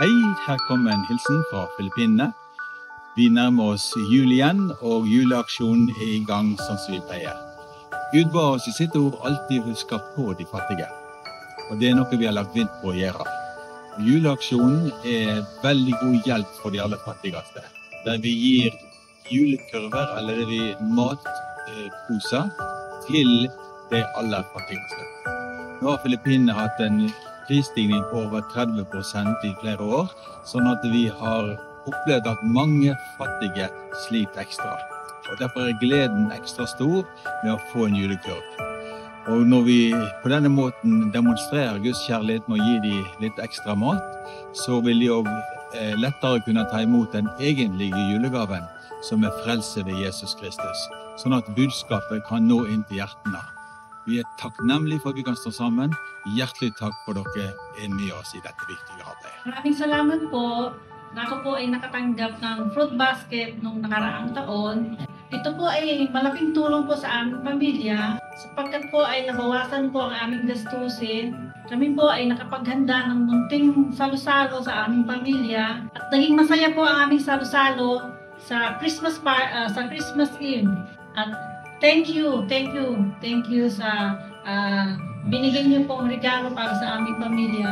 Hei, her kommer en hilsen fra Filippinene. Vi nærmer oss jul igjen, og juleaksjonen er i gang sånn som vi pleier. Gud ba oss i sitt ord alltid huske på de fattige, og det er noe vi har lagt vind på å gjøre. Juleaksjonen er veldig god hjelp for de aller fattigste, der vi gir julekurver, eller matposer, til de aller fattigste. Nå har Filippinene hatt en prisstigning på over 30% i flere år, sånn at vi har opplevd at mange fattige sliter ekstra. Og derfor er gleden ekstra stor med å få en julekurv. Og når vi på denne måten demonstrerer Guds kjærlighet med å gi dem litt ekstra mat, så vil de også lettere kunne ta imot den egentlige julegaven, som er frelse ved Jesus Kristus, sånn at budskapet kan nå inn til hjertene. Vi er takknemlige for at vi kan stå sammen. Hjertelig takk for dere er med oss i dette viktige arbeidet. Maraming salamat po. Ako po ay nakatanggap ng fruit basket nung nakaraang taon. Ito po ay malaking tulong po sa aming pamilya sapagkat po ay nabawasan po ang aming gastusin. Kami po ay nakapaghanda ng munting salo-salo sa aming pamilya at naging masaya po ang aming salo-salo sa Christmas Eve. At thank you sa binigay niyo pong regalo para sa aming pamilya.